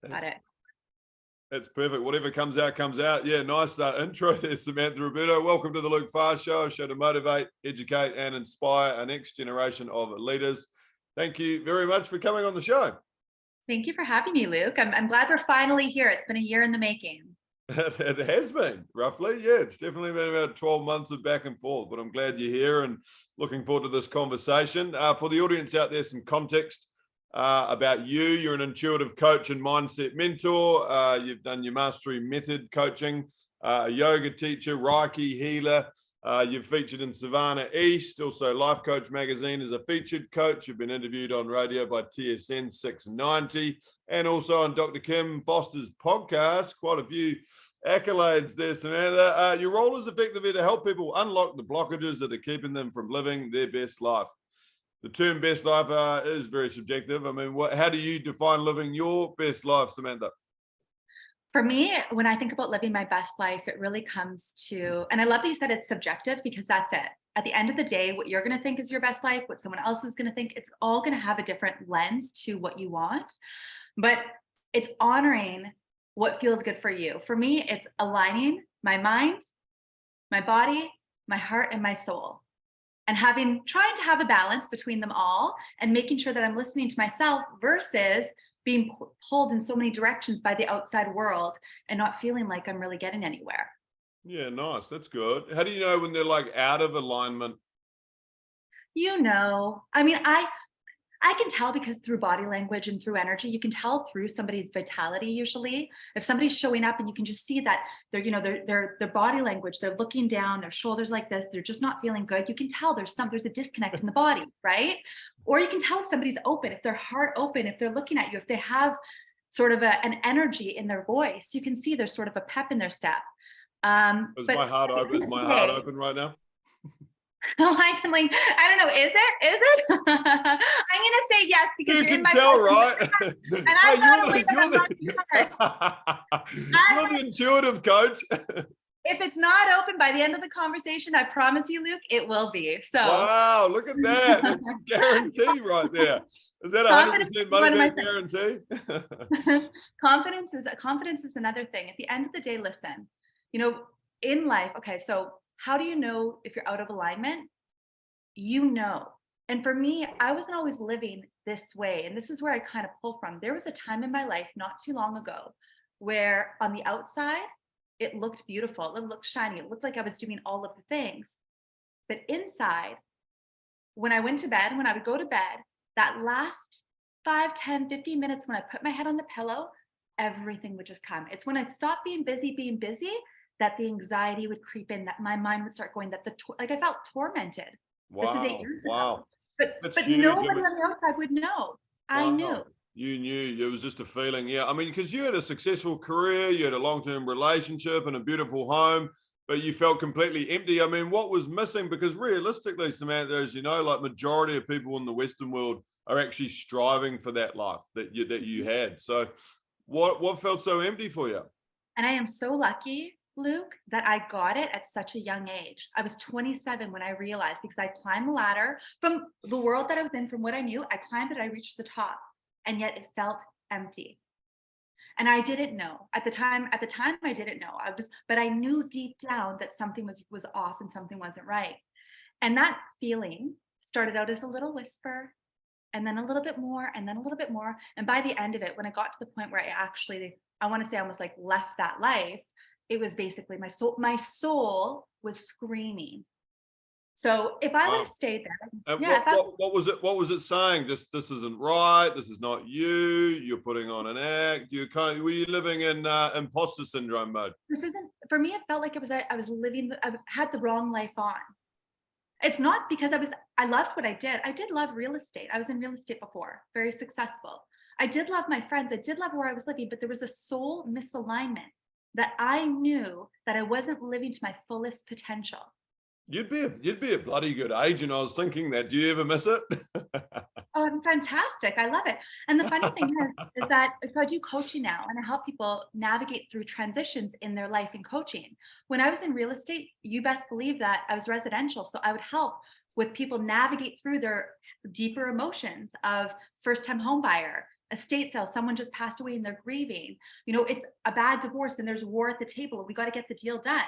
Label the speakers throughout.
Speaker 1: Got it.
Speaker 2: That's perfect. Whatever comes out, comes out. Yeah, nice intro there, Samantha. Roberto. Welcome to the Luke Farr Show, a show to motivate, educate, and inspire a next generation of leaders. Thank you very much for coming on the show.
Speaker 1: Thank you for having me, Luke. I'm glad we're finally here. It's been a year in the making.
Speaker 2: It has been, roughly. Yeah, it's definitely been about 12 months of back and forth, but I'm glad you're here and looking forward to this conversation. For the audience out there, some context about you. You're an intuitive coach and mindset mentor. You've done your mastery method coaching, a yoga teacher, Reiki healer. You've featured in Savannah East, also Life Coach Magazine as a featured coach. You've been interviewed on radio by TSN 690 and also on Dr. Kim Foster's podcast. Quite a few accolades there, Samantha. Your role is effectively to help people unlock the blockages that are keeping them from living their best life. The term best life is very subjective. I mean, how do you define living your best life, Samantha?
Speaker 1: For me, when I think about living my best life, it really comes to, and I love that you said it's subjective because that's it. At the end of the day, what you're going to think is your best life, what someone else is going to think, it's all going to have a different lens to what you want. But it's honoring what feels good for you. For me, it's aligning my mind, my body, my heart, and my soul. And trying to have a balance between them all and making sure that I'm listening to myself versus being pulled in so many directions by the outside world and not feeling like I'm really getting anywhere.
Speaker 2: Yeah, nice. That's good. How do you know when they're like out of alignment?
Speaker 1: I mean, I can tell because through body language and through energy, you can tell through somebody's vitality. Usually, if somebody's showing up and you can just see that their body language, they're looking down, their shoulders like this, they're just not feeling good. You can tell there's a disconnect in the body, right? Or you can tell if somebody's open, if their heart open, if they're looking at you, if they have sort of an energy in their voice, you can see there's sort of a pep in their step.
Speaker 2: Is my heart open right now?
Speaker 1: I don't know. Is it? I'm gonna say yes because
Speaker 2: you can tell, right?
Speaker 1: And I'm
Speaker 2: you're the intuitive coach.
Speaker 1: If it's not open by the end of the conversation, I promise you, Luke, it will be. So
Speaker 2: wow, look at that. That's a guarantee right there. Is that 100% money back guarantee?
Speaker 1: Confidence is another thing. At the end of the day, listen, in life, okay, so how do you know if you're out of alignment? And for me, I wasn't always living this way. And this is where I kind of pull from. There was a time in my life not too long ago where on the outside, it looked beautiful. It looked shiny. It looked like I was doing all of the things. But inside, when I went to bed, when I would go to bed, that last 5, 10, 15 minutes when I put my head on the pillow, everything would just come. It's when I stopped being busy, that the anxiety would creep in, that my mind would start going, I felt tormented.
Speaker 2: Wow.
Speaker 1: This is 8 years ago. But
Speaker 2: huge.
Speaker 1: Nobody on the outside would know. I knew.
Speaker 2: You knew. It was just a feeling. Yeah. I mean, because you had a successful career, you had a long-term relationship and a beautiful home, but you felt completely empty. I mean, what was missing? Because realistically, Samantha, as you know, like majority of people in the Western world are actually striving for that life that you had. So what felt so empty for you?
Speaker 1: And I am so lucky, Luke, that I got it at such a young age. I was 27 when I realized, because I climbed the ladder from the world that I was in, from what I knew, I climbed it, I reached the top, and yet it felt empty. And I didn't know at the time I didn't know. But I knew deep down that something was off and something wasn't right. And that feeling started out as a little whisper, and then a little bit more, and then a little bit more. And by the end of it, when I got to the point where I want to say almost like left that life, it was basically my soul was screaming. So if I would have stayed there,
Speaker 2: what was it saying? Just, this isn't right. This is not you. You're putting on an act. Were you living in imposter syndrome mode?
Speaker 1: This isn't, for me, it felt like I had the wrong life on. It's not because I loved what I did. I did love real estate. I was in real estate before, very successful. I did love my friends. I did love where I was living, but there was a soul misalignment that I knew that I wasn't living to my fullest potential.
Speaker 2: You'd be a bloody good agent. I was thinking that. Do you ever miss it?
Speaker 1: Oh, fantastic. I love it. And the funny thing is that I do coaching now, and I help people navigate through transitions in their life in coaching. When I was in real estate, you best believe that I was residential. So I would help with people navigate through their deeper emotions of first-time home buyer, estate sale, someone just passed away and they're grieving. It's a bad divorce and there's war at the table. We got to get the deal done.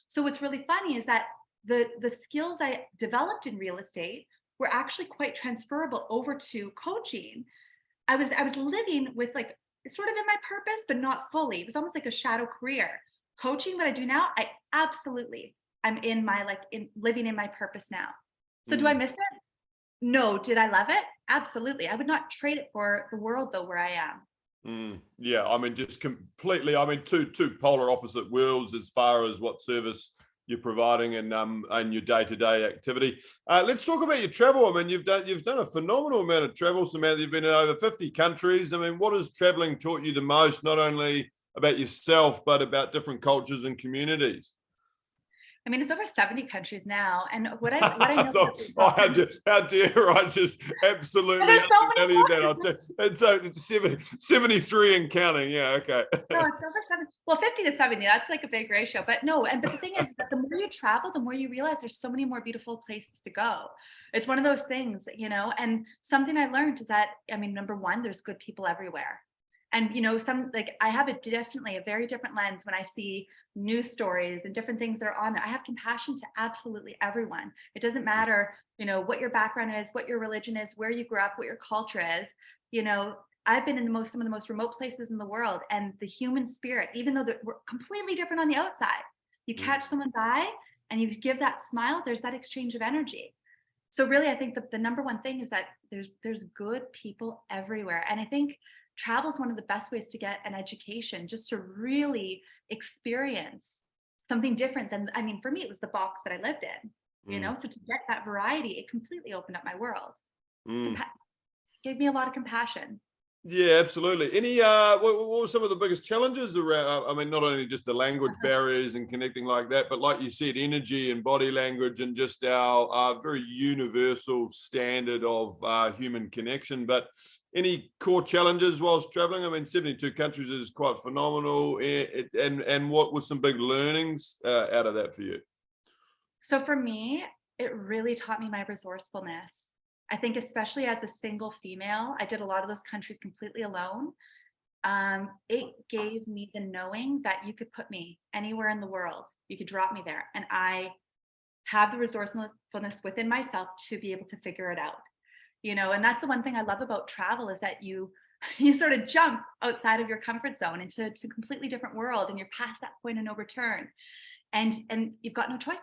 Speaker 1: So what's really funny is that the skills I developed in real estate were actually quite transferable over to coaching. I was living with like sort of in my purpose, but not fully. It was almost like a shadow career. Coaching, what I do now, I'm in my living in my purpose now. So do I miss it? No. Did I love it? Absolutely. I would not trade it for the world though, where I am.
Speaker 2: Yeah, I mean, just completely. I mean, two polar opposite worlds as far as what service you're providing and your day-to-day activity. Let's talk about your travel. I mean, you've done a phenomenal amount of travel, Samantha. You've been in over 50 countries. I mean, what has traveling taught you the most, not only about yourself, but about different cultures and communities?
Speaker 1: I mean, it's over 70 countries now. And what I know
Speaker 2: So,
Speaker 1: about
Speaker 2: how dare I just absolutely
Speaker 1: there's so many
Speaker 2: undervalue that. I'll tell and so 73 and counting. Yeah, okay.
Speaker 1: No, it's over 70. Well, 50 to 70, that's like a big ratio. But no, but the thing is that the more you travel, the more you realize there's so many more beautiful places to go. It's one of those things, and something I learned is that, I mean, number one, there's good people everywhere. And, I have definitely a very different lens when I see news stories and different things that are on there. I have compassion to absolutely everyone. It doesn't matter, what your background is, what your religion is, where you grew up, what your culture is. I've been in some of the most remote places in the world, and the human spirit, even though we're completely different on the outside, you catch someone's eye and you give that smile, there's that exchange of energy. So really, I think the number one thing is that there's good people everywhere. And I think travel is one of the best ways to get an education, just to really experience something different than, I mean, for me, it was the box that I lived in, so to get that variety, it completely opened up my world. Gave me a lot of compassion.
Speaker 2: Yeah, absolutely. Any what were some of the biggest challenges around? I mean, not only just the language barriers and connecting like that, but like you said, energy and body language and just our very universal standard of human connection. But any core challenges whilst traveling? I mean, 72 countries is quite phenomenal. And what were some big learnings out of that for you?
Speaker 1: So for me, it really taught me my resourcefulness. I think especially as a single female, I did a lot of those countries completely alone. It gave me the knowing that you could put me anywhere in the world. You could drop me there. And I have the resourcefulness within myself to be able to figure it out. And that's the one thing I love about travel is that you sort of jump outside of your comfort zone into a completely different world, and you're past that point of no return. And you've got no choice.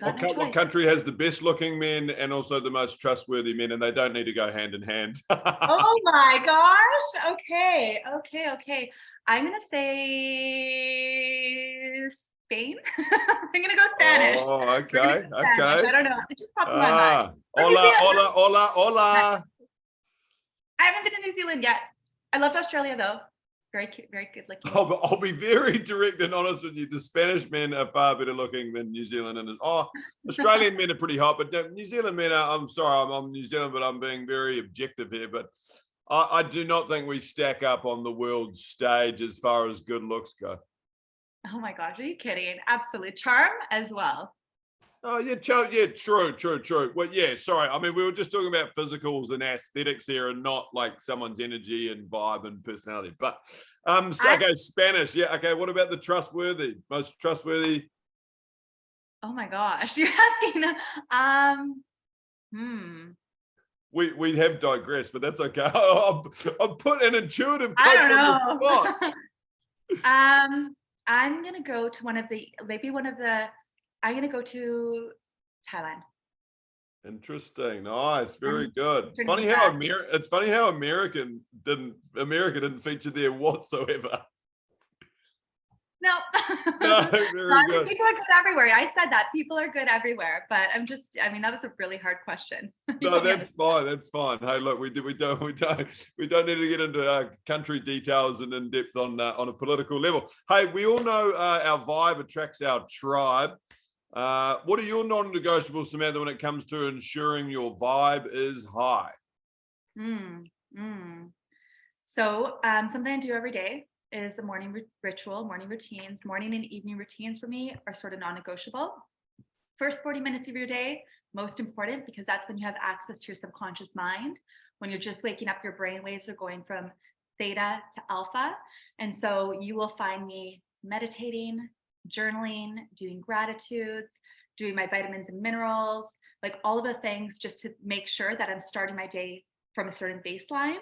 Speaker 2: What country has the best looking men and also the most trustworthy men, and they don't need to go hand in hand?
Speaker 1: Oh my gosh. Okay. I'm going to say Spain. I'm going to go Spanish.
Speaker 2: Oh, okay.
Speaker 1: I don't know. It just popped in my mind.
Speaker 2: Hola.
Speaker 1: I haven't been to New Zealand yet. I loved Australia though. Very cute, very good looking.
Speaker 2: I'll be very direct and honest with you. The Spanish men are far better looking than New Zealand. Australian men are pretty hot, but New Zealand men are, I'm sorry, I'm New Zealand, but I'm being very objective here. But I do not think we stack up on the world stage as far as good looks go.
Speaker 1: Oh my gosh, are you kidding? Absolute charm as well.
Speaker 2: Oh, yeah, true. Well, yeah, sorry. I mean, we were just talking about physicals and aesthetics here and not like someone's energy and vibe and personality. But, okay, Spanish. Yeah, okay. What about the most trustworthy?
Speaker 1: Oh my gosh, you're asking.
Speaker 2: We have digressed, but that's okay. I'll put an intuitive coach on the spot.
Speaker 1: I'm going to go to I'm going to go to Thailand.
Speaker 2: Interesting. Nice. Very good. It's funny how America didn't feature there whatsoever.
Speaker 1: No.
Speaker 2: Very good.
Speaker 1: People are good everywhere. I said that people are good everywhere, but that was a really hard question.
Speaker 2: No, that's fine. That's fine. Hey, look, we don't need to get into country details and in depth on a political level. Hey, we all know our vibe attracts our tribe. What are your non-negotiables, Samantha, when it comes to ensuring your vibe is high?
Speaker 1: So something I do every day is the morning ritual, morning routines. Morning and evening routines for me are sort of non-negotiable. First 40 minutes of your day, most important, because that's when you have access to your subconscious mind. When you're just waking up, your brain waves are going from theta to alpha. And so you will find me meditating, journaling, doing gratitudes, doing my vitamins and minerals, like all of the things just to make sure that I'm starting my day from a certain baseline.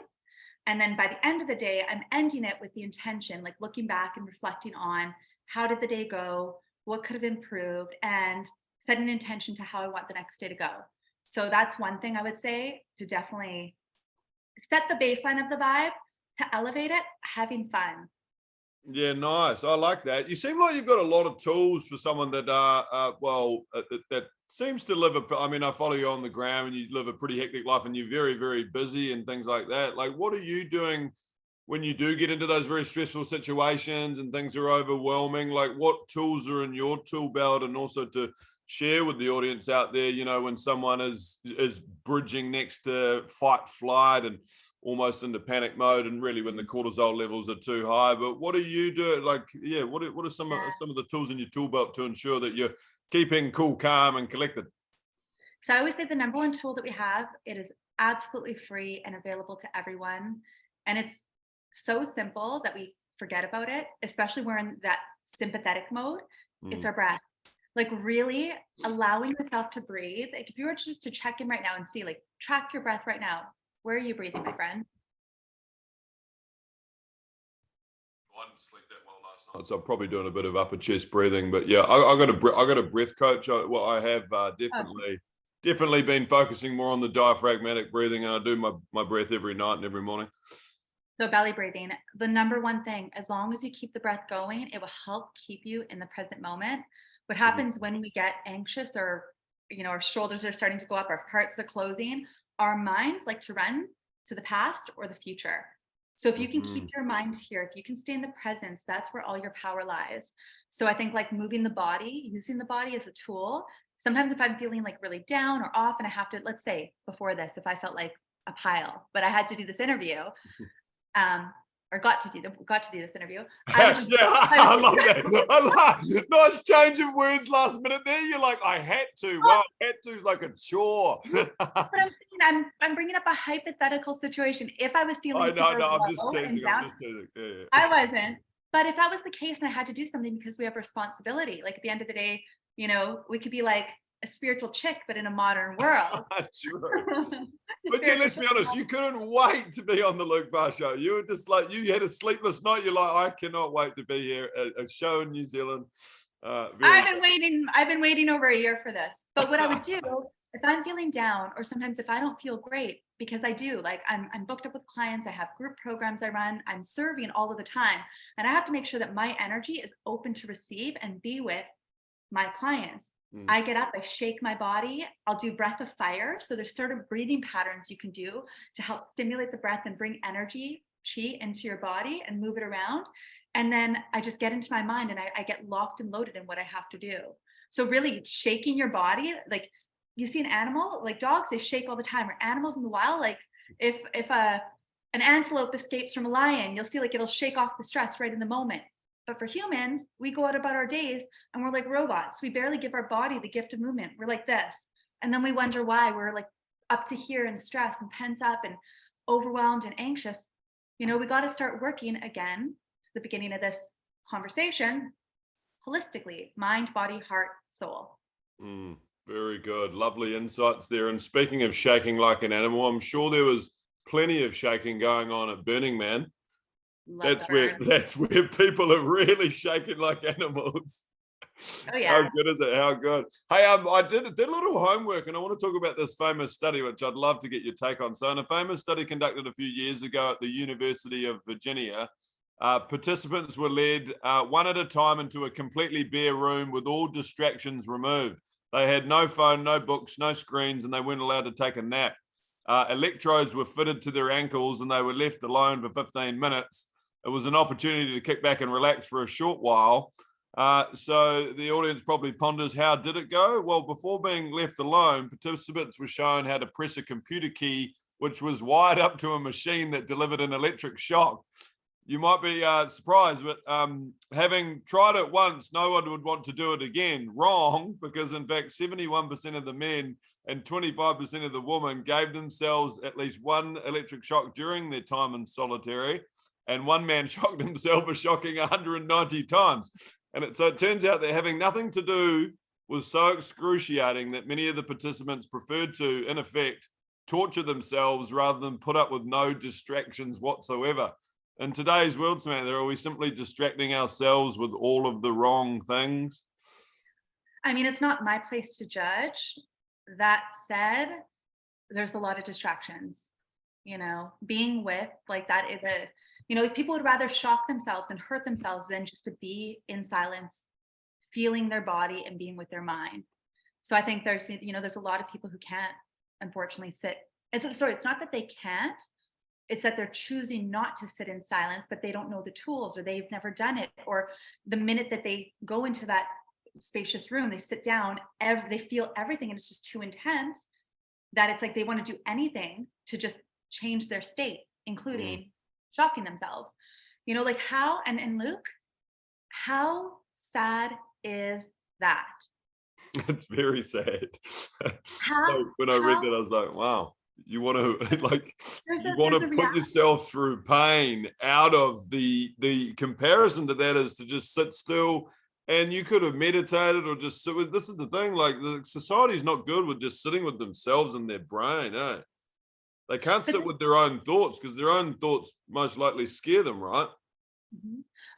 Speaker 1: And then by the end of the day, I'm ending it with the intention, like looking back and reflecting on how did the day go, what could have improved, and set an intention to how I want the next day to go. So that's one thing I would say, to definitely set the baseline of the vibe, to elevate it, having fun.
Speaker 2: Yeah, nice. I like that. You seem like you've got a lot of tools for someone that that seems to live a. I mean, I follow you on the gram, and you live a pretty hectic life, and you're very, very busy and things like that. Like, what are you doing when you do get into those very stressful situations and things are overwhelming? Like, what tools are in your tool belt, and also to share with the audience out there, you know, when someone is bridging next to fight, flight, and almost into panic mode, and really when the cortisol levels are too high. But what do you do? Like, yeah, what are some of the tools in your tool belt to ensure that you're keeping cool, calm, and collected?
Speaker 1: So I always say the number one tool that we have, it is absolutely free and available to everyone. And it's so simple that we forget about it, especially when we're in that sympathetic mode. It's our breath. Like really allowing yourself to breathe. Like if you were just to check in right now and see, like, track your breath right now. Where are you breathing, my friend?
Speaker 2: I didn't sleep that well last night, so I'm probably doing a bit of upper chest breathing. But yeah, I got a breath coach. I have definitely been focusing more on the diaphragmatic breathing, and I do my breath every night and every morning.
Speaker 1: So belly breathing, the number one thing, as long as you keep the breath going, it will help keep you in the present moment. What happens when we get anxious, or, you know, our shoulders are starting to go up, our hearts are closing, our minds like to run to the past or the future. So if you can keep your mind here, if you can stay in the presence, that's where all your power lies. So I think like moving the body, using the body as a tool. Sometimes if I'm feeling like really down or off and I have to, let's say before this, if I felt like a pile, but I had to do this interview, or got to do this interview.
Speaker 2: I love that. I love nice change of words last minute there. You're like, I had to. Wow, had to is like a chore.
Speaker 1: But I'm bringing up a hypothetical situation. If I was feeling
Speaker 2: I'm just teasing. Yeah.
Speaker 1: I wasn't. But if that was the case and I had to do something because we have responsibility, like at the end of the day, you know, we could be like a spiritual chick, but in a modern world.
Speaker 2: True. But yeah, let's be honest, you couldn't wait to be on the Luke Farr show. You were just like, you had a sleepless night. You're like, I cannot wait to be here at a show in New Zealand.
Speaker 1: I've been waiting over a year for this. But what I would do if I'm feeling down, or sometimes if I don't feel great, because I do, like I'm booked up with clients, I have group programs I run, I'm serving all of the time. And I have to make sure that my energy is open to receive and be with my clients. I get up, I shake my body, I'll do breath of fire. So there's sort of breathing patterns you can do to help stimulate the breath and bring energy, chi, into your body and move it around. And then I just get into my mind and I get locked and loaded in what I have to do. So really shaking your body, like you see an animal, like dogs, they shake all the time, or animals in the wild, like if an antelope escapes from a lion, you'll see like it'll shake off the stress right in the moment. But for humans, we go out about our days and we're like robots. We barely give our body the gift of movement. We're like this. And then we wonder why we're like up to here and stressed and pent up and overwhelmed and anxious. You know, we got to start working again, to the beginning of this conversation, holistically: mind, body, heart, soul.
Speaker 2: Very good. Lovely insights there. And speaking of shaking like an animal, I'm sure there was plenty of shaking going on at Burning Man. That's where people are really shaking like animals.
Speaker 1: Oh yeah.
Speaker 2: How good is it? How good. Hey, I did a little homework, and I want to talk about this famous study, which I'd love to get your take on. So in a famous study conducted a few years ago at the University of Virginia, participants were led one at a time into a completely bare room with all distractions removed. They had no phone, no books, no screens, and they weren't allowed to take a nap. Electrodes were fitted to their ankles, and they were left alone for 15 minutes. It was an opportunity to kick back and relax for a short while. So the audience probably ponders, how did it go? Well, before being left alone, participants were shown how to press a computer key, which was wired up to a machine that delivered an electric shock. You might be surprised, but having tried it once, no one would want to do it again. Wrong, because in fact, 71% of the men and 25% of the women gave themselves at least one electric shock during their time in solitary. And one man shocked himself a shocking 190 times. And so it turns out that having nothing to do was so excruciating that many of the participants preferred to, in effect, torture themselves rather than put up with no distractions whatsoever. In today's world, Samantha, are we simply distracting ourselves with all of the wrong things?
Speaker 1: I mean, it's not my place to judge. That said, there's a lot of distractions, being with like that is like people would rather shock themselves and hurt themselves than just to be in silence, feeling their body and being with their mind. So I think there's a lot of people who can't, unfortunately, sit. And so, sorry, it's not that they can't, it's that they're choosing not to sit in silence, but they don't know the tools or they've never done it. Or the minute that they go into that spacious room, they sit down, they feel everything and it's just too intense that it's like they want to do anything to just change their state, including shocking themselves. Like how, and Luke, how sad is that?
Speaker 2: It's very sad.
Speaker 1: How,
Speaker 2: when I read that, I was like, wow. You want to put yourself through pain out of the comparison to that is to just sit still, and you could have meditated or just sit with. This is the thing, like the society's not good with just sitting with themselves in their brain. They can't sit with their own thoughts because their own thoughts most likely scare them, right?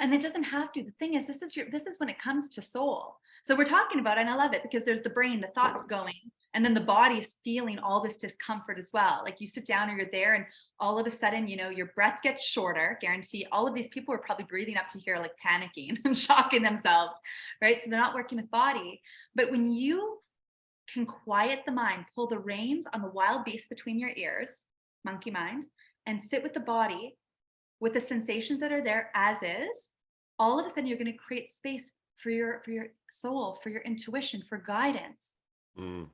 Speaker 1: And it doesn't have to. The thing is, this is when it comes to soul. So we're talking about, and I love it because there's the brain, the thoughts going, and then the body's feeling all this discomfort as well. Like you sit down or you're there and all of a sudden, your breath gets shorter, guarantee. All of these people are probably breathing up to here, like panicking and shocking themselves, right? So they're not working with body. But when you can quiet the mind, pull the reins on the wild beast between your ears, monkey mind, and sit with the body, with the sensations that are there as is, all of a sudden you're going to create space for your soul, for your intuition, for guidance.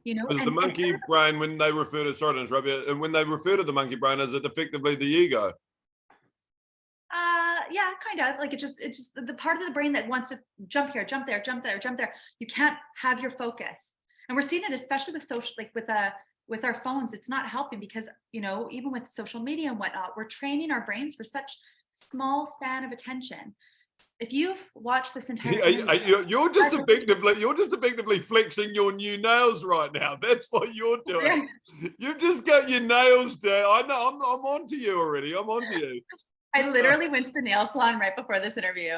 Speaker 2: Because the monkey brain, when they refer to, sorry to interrupt you, and when they refer to the monkey brain, is it effectively the ego?
Speaker 1: Yeah, kind of. Like it's just the part of the brain that wants to jump here, jump there, jump there, jump there. You can't have your focus. And we're seeing it especially with social, like with our phones. It's not helping because, even with social media and whatnot, we're training our brains for such small span of attention. If you've watched this entire
Speaker 2: you're just effectively flexing your new nails right now. That's what you're doing. You've just got your nails down. I know. I'm onto you already. I'm onto you.
Speaker 1: I literally went to the nail salon right before this interview,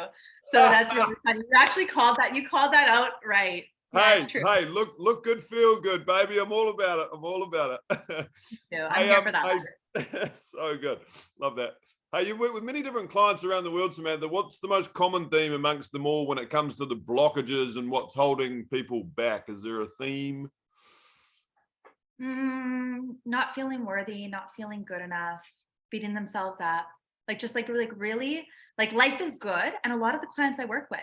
Speaker 1: so that's really funny. You actually called that out right.
Speaker 2: Hey, look good, feel good, baby. I'm all about it.
Speaker 1: I'm here for that.
Speaker 2: So good. Love that. Hey, you've worked with many different clients around the world, Samantha. What's the most common theme amongst them all when it comes to the blockages and what's holding people back? Is there a theme?
Speaker 1: Not feeling worthy, not feeling good enough, beating themselves up. Like just really, like life is good. And a lot of the clients I work with,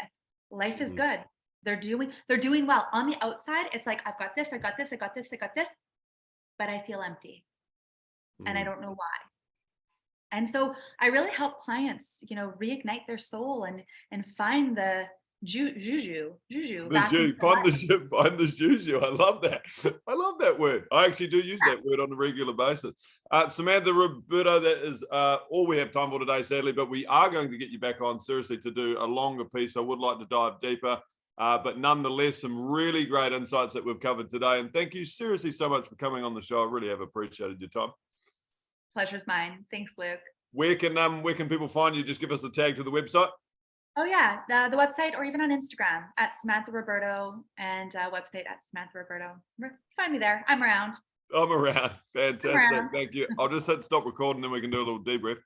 Speaker 1: life is good. They're doing well. On the outside, it's like, I've got this, but I feel empty. And I don't know why. And so I really help clients, reignite their soul and find the juju.
Speaker 2: Find the juju. I love that. I love that word. I actually do use that word on a regular basis. Samantha, Roberto, that is all we have time for today, sadly, but we are going to get you back on seriously to do a longer piece. I would like to dive deeper. But nonetheless, some really great insights that we've covered today. And thank you seriously so much for coming on the show. I really have appreciated your time.
Speaker 1: Pleasure's mine. Thanks, Luke.
Speaker 2: Where can people find you? Just give us the tag to the website.
Speaker 1: Oh yeah, the website, or even on Instagram at Samantha Roberto, and website at Samantha Roberto. Find me there. I'm around.
Speaker 2: Fantastic. Thank you. I'll just hit stop recording, then we can do a little debrief.